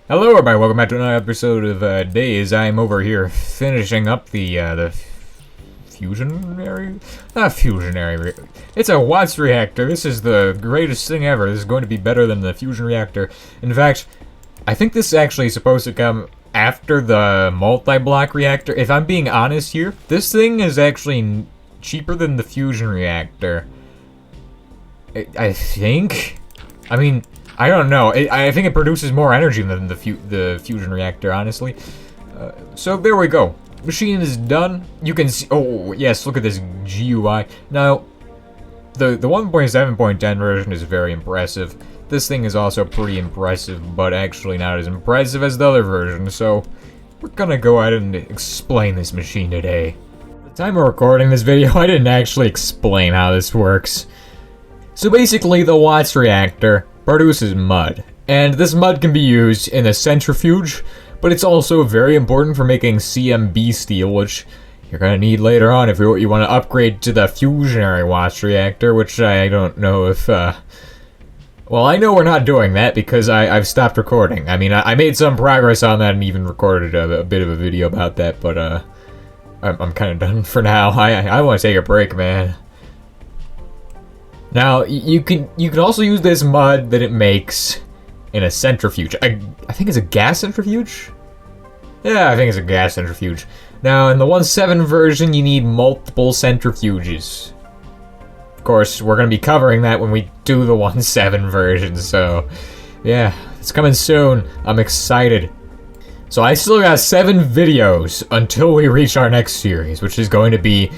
Hello everybody, welcome back to another episode of Days. I'm over here finishing up the fusionary? Not fusionary. It's a Watts reactor. This is the greatest thing ever. This is going to be better than the fusion reactor. In fact, I think this is actually supposed to come after the multi-block reactor. If I'm being honest here, this thing is actually cheaper than the fusion reactor. I think? I mean, I don't know. I think it produces more energy than the fusion reactor, honestly. So there we go. Machine is done. You can see. Oh yes, look at this GUI. Now, the 1.7.10 version is very impressive. This thing is also pretty impressive, but actually not as impressive as the other version. So we're gonna go ahead and explain this machine today. At the time of recording this video, I didn't actually explain how this works. So basically, the Watts reactor produces mud, and this mud can be used in a centrifuge, but it's also very important for making CMB steel, which you're gonna need later on if you want to upgrade to the fusionary Watts reactor, which I don't know if, well, I know we're not doing that because I've stopped recording. I mean, I made some progress on that and even recorded a bit of a video about that, but, I'm kind of done for now. I want to take a break, man. Now, you can also use this mud that it makes in a centrifuge. I think it's a gas centrifuge? Yeah, I think it's a gas centrifuge. Now, in the 1.7 version, you need multiple centrifuges. Of course, we're going to be covering that when we do the 1.7 version, so yeah, it's coming soon. I'm excited. So I still got 7 videos until we reach our next series, which is going to be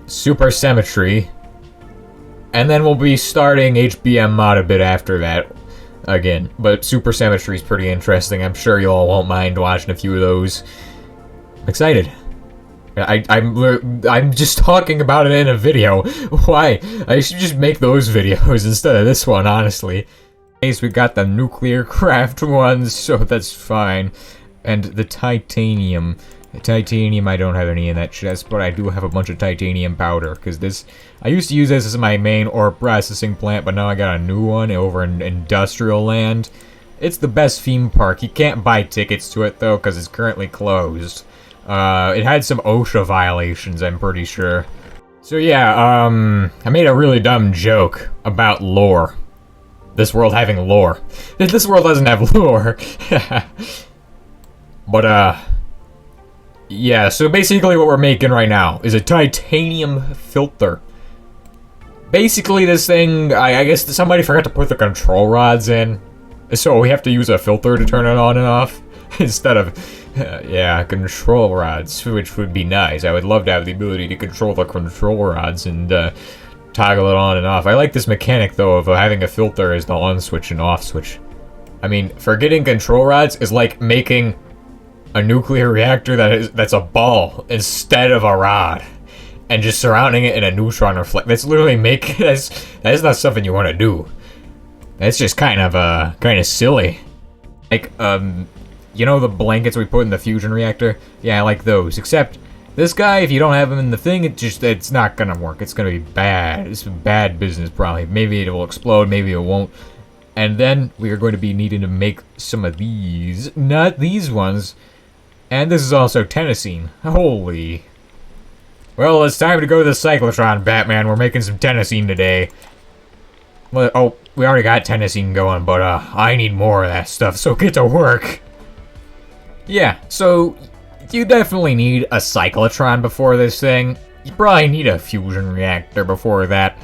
Supersymmetry. And then we'll be starting HBM mod a bit after that, again. But Supersymmetry is pretty interesting. I'm sure you all won't mind watching a few of those. I'm excited. I'm just talking about it in a video. Why? I should just make those videos instead of this one, honestly. In case we got the nuclear craft ones, so that's fine. And the titanium. The titanium, I don't have any in that chest, but I do have a bunch of titanium powder, because this... I used to use this as my main ore processing plant, but now I got a new one over in Industrial Land. It's the best theme park. You can't buy tickets to it, though, because it's currently closed. It had some OSHA violations, I'm pretty sure. So yeah, I made a really dumb joke about lore. This world having lore. This world doesn't have lore. But, yeah, so basically what we're making right now is a titanium filter. Basically this thing, I guess somebody forgot to put the control rods in, so we have to use a filter to turn it on and off, instead of, yeah, control rods, which would be nice. I would love to have the ability to control the control rods and toggle it on and off. I like this mechanic, though, of having a filter as the on switch and off switch. I mean, forgetting control rods is like making a nuclear reactor that's a ball instead of a rod, and just surrounding it in a neutron reflect. That's literally that's not something you want to do. That's just kind of silly. Like, you know the blankets we put in the fusion reactor? Yeah, I like those. Except this guy, if you don't have him in the thing, it's not gonna work. It's gonna be bad. It's bad business probably. Maybe it will explode. Maybe it won't. And then we are going to be needing to make some of these, not these ones. And this is also tennessine. Holy. Well, it's time to go to the cyclotron, Batman. We're making some tennessine today. Well, oh, we already got tennessine going, but I need more of that stuff, so get to work. Yeah, so you definitely need a cyclotron before this thing. You probably need a fusion reactor before that.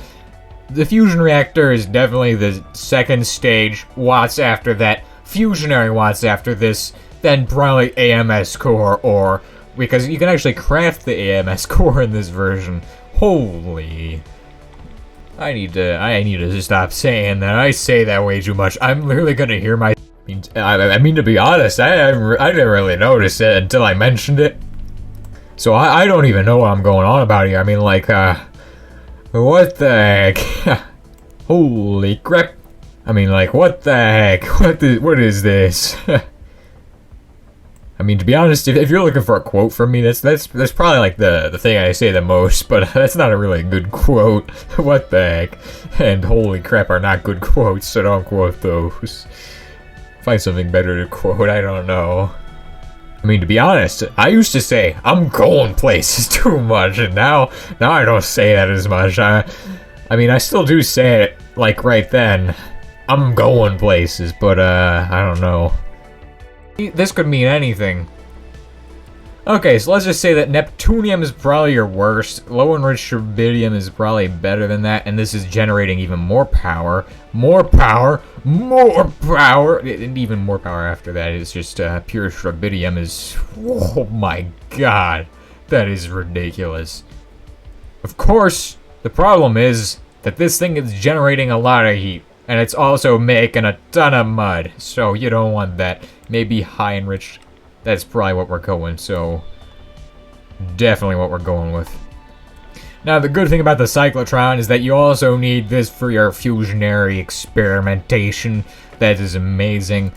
The fusion reactor is definitely the second stage. Watts after that. Fusionary Watts after this. Then probably AMS core, or because you can actually craft the AMS core in this version. Holy! I need to stop saying that. I say that way too much. I'm literally gonna hear my. I mean, to be honest, I didn't really notice it until I mentioned it. So I don't even know what I'm going on about here. I mean, like, what the heck? Holy crap! I mean, like, what the heck? What is this? I mean, to be honest, if you're looking for a quote from me, that's probably like the thing I say the most, but that's not a really good quote. What the heck? And holy crap are not good quotes, so don't quote those. Find something better to quote, I don't know. I mean, to be honest, I used to say, I'm going places too much, and now I don't say that as much. I mean, I still do say it, like, right then. I'm going places, but, I don't know. This could mean anything. Okay, so let's just say that Neptunium is probably your worst, low enriched rubidium is probably better than that, and this is generating even more power, and even more power after that. It's just pure rubidium is, oh my god, that is ridiculous. Of course, the problem is that this thing is generating a lot of heat, and it's also making a ton of mud, so you don't want that. Maybe high enriched. That's probably what we're going, so definitely what we're going with. Now, the good thing about the cyclotron is that you also need this for your fusionary experimentation. That is amazing.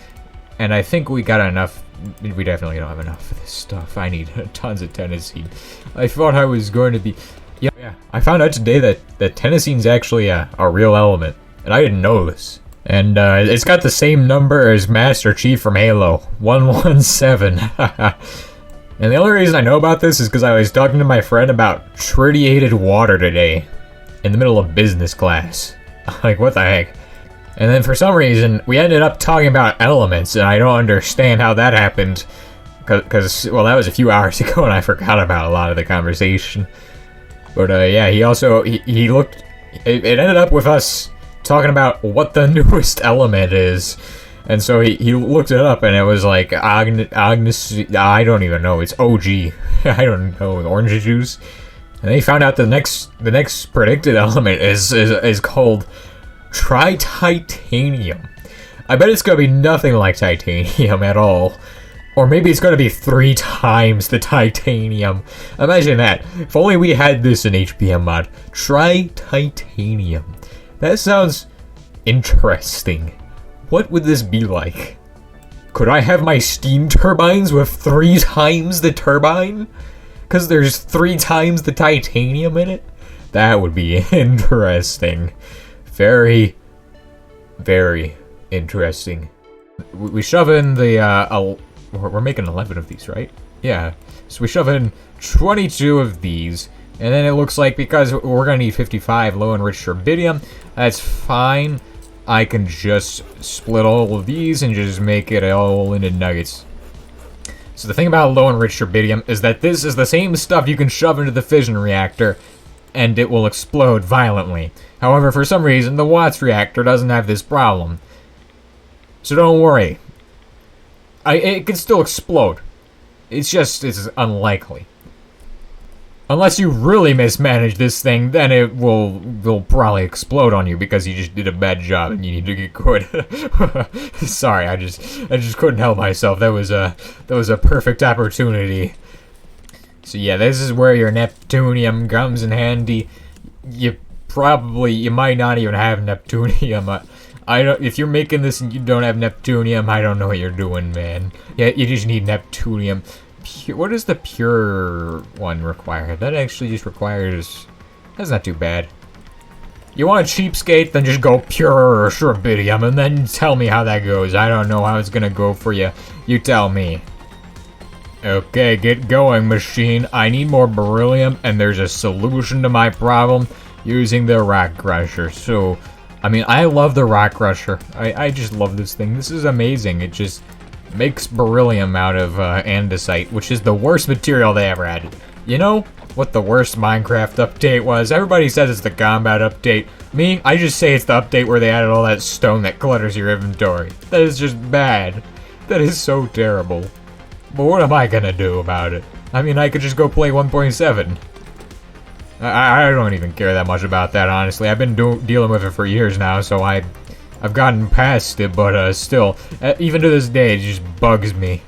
And I think we got enough. We definitely don't have enough of this stuff. I need tons of tennessine. I thought I was going to be... Yeah, I found out today that tennessine's actually a real element. And I didn't know this. And it's got the same number as Master Chief from Halo, 117. And the only reason I know about this is because I was talking to my friend about tritiated water today, in the middle of business class. Like, what the heck? And then for some reason, we ended up talking about elements, and I don't understand how that happened. Because, well, that was a few hours ago, and I forgot about a lot of the conversation. But, yeah, he also, he looked, it ended up with us talking about what the newest element is, and so he looked it up, and it was like Agnes. I don't even know. It's OG. I don't know. Orange juice. And they found out the next predicted element is called tritanium. I bet it's gonna be nothing like titanium at all, or maybe it's gonna be 3 times the titanium. Imagine that. If only we had this in HPM mod. Tritanium. That sounds interesting. What would this be like? Could I have my steam turbines with 3 times the turbine? Because there's 3 times the titanium in it? That would be interesting. Very, very interesting. We shove in the, we're making 11 of these, right? Yeah. So we shove in 22 of these. And then it looks like, because we're going to need 55 low enriched rubidium, that's fine. I can just split all of these and just make it all into nuggets. So the thing about low enriched rubidium is that this is the same stuff you can shove into the fission reactor, and it will explode violently. However, for some reason, the Watts reactor doesn't have this problem. So don't worry. It can still explode. It's unlikely. Unless you really mismanage this thing, then it will probably explode on you because you just did a bad job and you need to get good. Sorry, I just couldn't help myself. That was a perfect opportunity. So yeah, this is where your Neptunium comes in handy. You might not even have Neptunium. If you're making this and you don't have Neptunium, I don't know what you're doing, man. Yeah, you just need Neptunium. What does the pure one require? That actually just requires... That's not too bad. You want a cheapskate? Then just go pure rubidium and then tell me how that goes. I don't know how it's gonna go for you. You tell me. Okay, get going, machine. I need more beryllium, and there's a solution to my problem using the rock crusher. So, I mean, I love the rock crusher. I just love this thing. This is amazing. It just makes beryllium out of andesite, which is the worst material they ever had. You know what the worst Minecraft update was? Everybody says it's the combat update. Me, I just say it's the update where they added all that stone that clutters your inventory. That is just bad. That is so terrible. But what am I gonna do about it? I mean, I could just go play 1.7. I don't even care that much about that, honestly. I've been dealing with it for years now, so I've gotten past it, but still, even to this day, it just bugs me.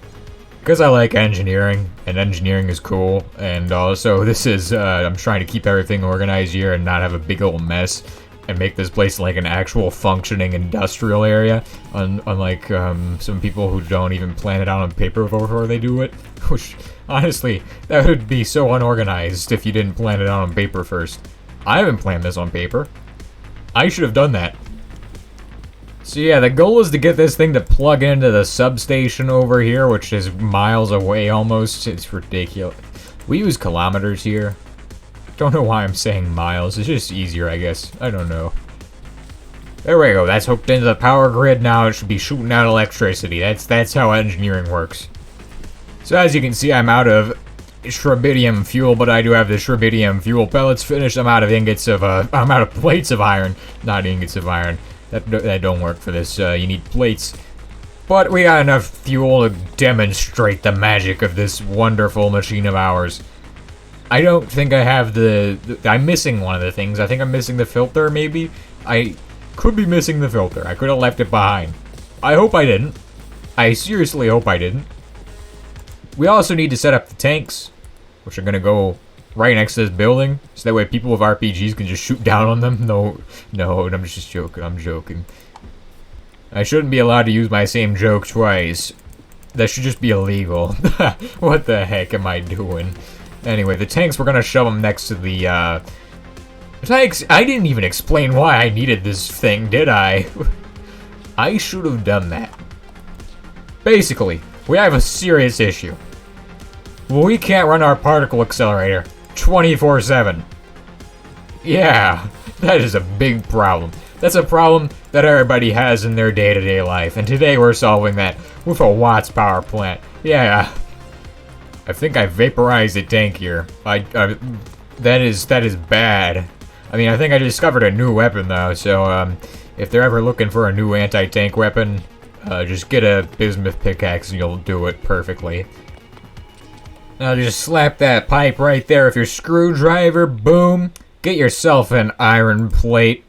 Because I like engineering, and engineering is cool, and also this is, I'm trying to keep everything organized here and not have a big old mess, and make this place like an actual functioning industrial area, unlike some people who don't even plan it out on paper before they do it, which, honestly, that would be so unorganized if you didn't plan it out on paper first. I haven't planned this on paper. I should have done that. So yeah, the goal is to get this thing to plug into the substation over here, which is miles away almost. It's ridiculous. We use kilometers here. Don't know why I'm saying miles. It's just easier, I guess. I don't know. There we go. That's hooked into the power grid. Now it should be shooting out electricity. That's how engineering works. So as you can see, I'm out of shrubidium fuel, but I do have the shrubidium fuel pellets finished. I'm out of ingots of I'm out of plates of iron, not ingots of iron. That don't work for this. You need plates. But we got enough fuel to demonstrate the magic of this wonderful machine of ours. I don't think I have I'm missing one of the things. I think I'm missing the filter, maybe? I could be missing the filter. I could have left it behind. I hope I didn't. I seriously hope I didn't. We also need to set up the tanks, which are going to go right next to this building, so that way people with RPGs can just shoot down on them. No, I'm just joking. I'm joking. I shouldn't be allowed to use my same joke twice. That should just be illegal. What the heck am I doing? Anyway, the tanks, we're going to shove them next to the, tanks. I didn't even explain why I needed this thing, did I? I should have done that. Basically, we have a serious issue. We can't run our particle accelerator 24/7. Yeah, that is a big problem. That's a problem that everybody has in their day-to-day life, and today we're solving that with a Watts power plant. Yeah, I think I vaporized a tank here. That is bad. I mean, I think I discovered a new weapon though, so if they're ever looking for a new anti-tank weapon, just get a bismuth pickaxe and you'll do it perfectly. Now just slap that pipe right there with your screwdriver, boom. Get yourself an iron plate.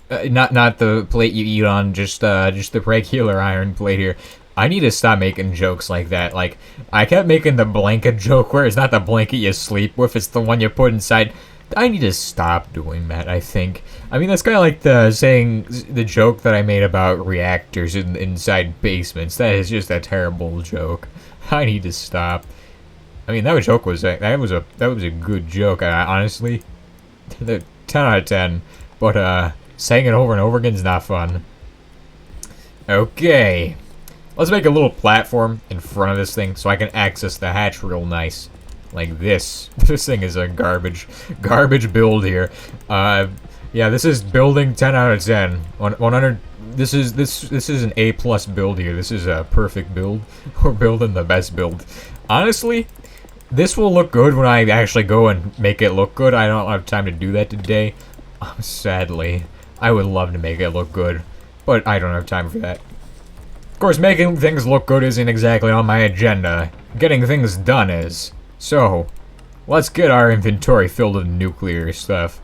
Not the plate you eat on, just the regular iron plate here. I need to stop making jokes like that. Like, I kept making the blanket joke where it's not the blanket you sleep with, it's the one you put inside. I need to stop doing that, I think. I mean, that's kind of like the joke that I made about reactors inside basements. That is just a terrible joke. I need to stop. I mean, that was a good joke, honestly. 10 out of 10. But, saying it over and over again is not fun. Okay. Let's make a little platform in front of this thing so I can access the hatch real nice. Like this. This thing is a garbage build here. Yeah, this is building 10 out of 10. 100. This is an A+ build here. This is a perfect build. We're building the best build. Honestly, this will look good when I actually go and make it look good. I don't have time to do that today. Sadly, I would love to make it look good, but I don't have time for that. Of course, making things look good isn't exactly on my agenda. Getting things done is. So, let's get our inventory filled with nuclear stuff.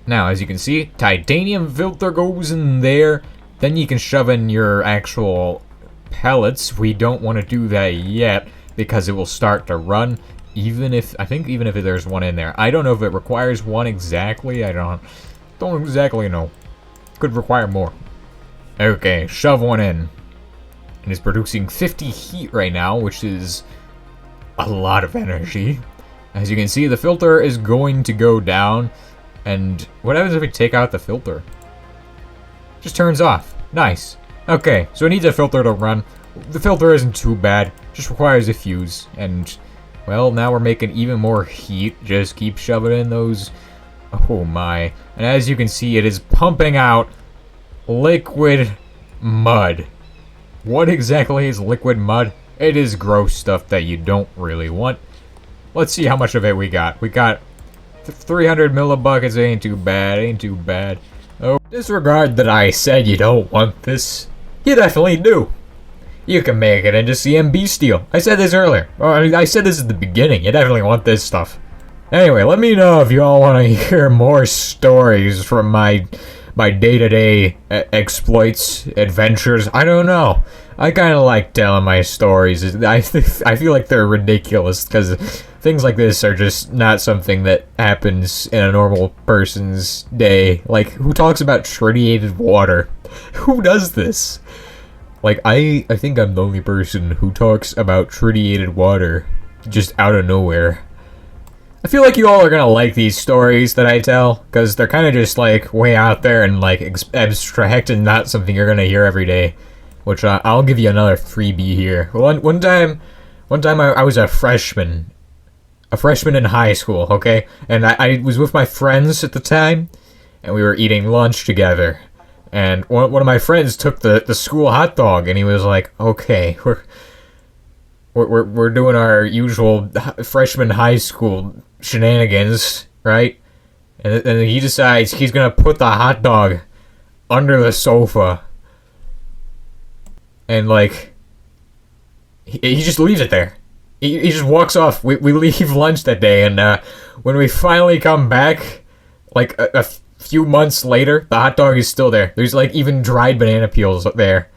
Now, as you can see, titanium filter goes in there. Then you can shove in your actual pellets. We don't want to do that yet because it will start to run. I think even if there's one in there. I don't know if it requires one exactly. I don't exactly know. Could require more. Okay, shove one in. And it's producing 50 heat right now, which is a lot of energy. As you can see, the filter is going to go down. And what happens if we take out the filter? Just turns off. Nice. Okay, so it needs a filter to run. The filter isn't too bad. Just requires a fuse. And, well, now we're making even more heat. Just keep shoving in those. Oh my. And as you can see, it is pumping out liquid mud. What exactly is liquid mud? It is gross stuff that you don't really want. Let's see how much of it we got. We got 300 millibuckets. Ain't too bad. Ain't too bad. Oh, disregard that I said you don't want this. You definitely do. You can make it into CMB steel. I said this earlier. I said this at the beginning. You definitely want this stuff. Anyway, let me know if y'all want to hear more stories from my day-to-day exploits, adventures. I don't know. I kind of like telling my stories. I feel like they're ridiculous because things like this are just not something that happens in a normal person's day. Like, who talks about tritiated water? Who does this? Like, I think I'm the only person who talks about tritiated water just out of nowhere. I feel like you all are gonna like these stories that I tell, because they're kind of just like way out there and like abstract and not something you're gonna hear every day. Which I'll give you another freebie here. One time I was a freshman in high school, okay, and I was with my friends at the time, and we were eating lunch together, and one of my friends took the school hot dog, and he was like, "Okay, we're doing our usual freshman high school shenanigans, right?" And then he decides he's gonna put the hot dog under the sofa, and like he just leaves it there. He just walks off. We leave lunch that day, and when we finally come back, like a few months later, the hot dog is still there. There's like even dried banana peels there.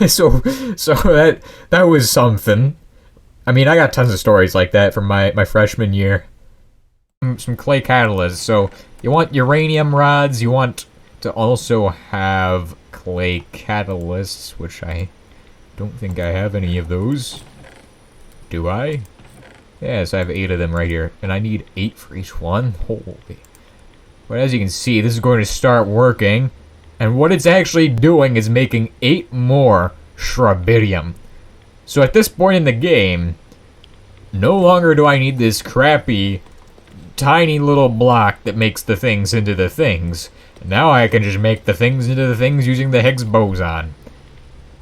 so that was something. I mean, I got tons of stories like that from my freshman year. Some clay catalysts. So you want uranium rods. You want to also have clay catalysts, which I don't think I have any of those. Do I? Yes, I have 8 of them right here. And I need 8 for each one? Holy. But as you can see, this is going to start working. And what it's actually doing is making 8 more shrubidium. So at this point in the game, no longer do I need this crappy, tiny little block that makes the things into the things. Now I can just make the things into the things using the Higgs boson.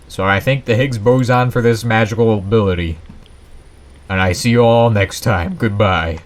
So I thank the Higgs boson for this magical ability. And I see you all next time. Goodbye.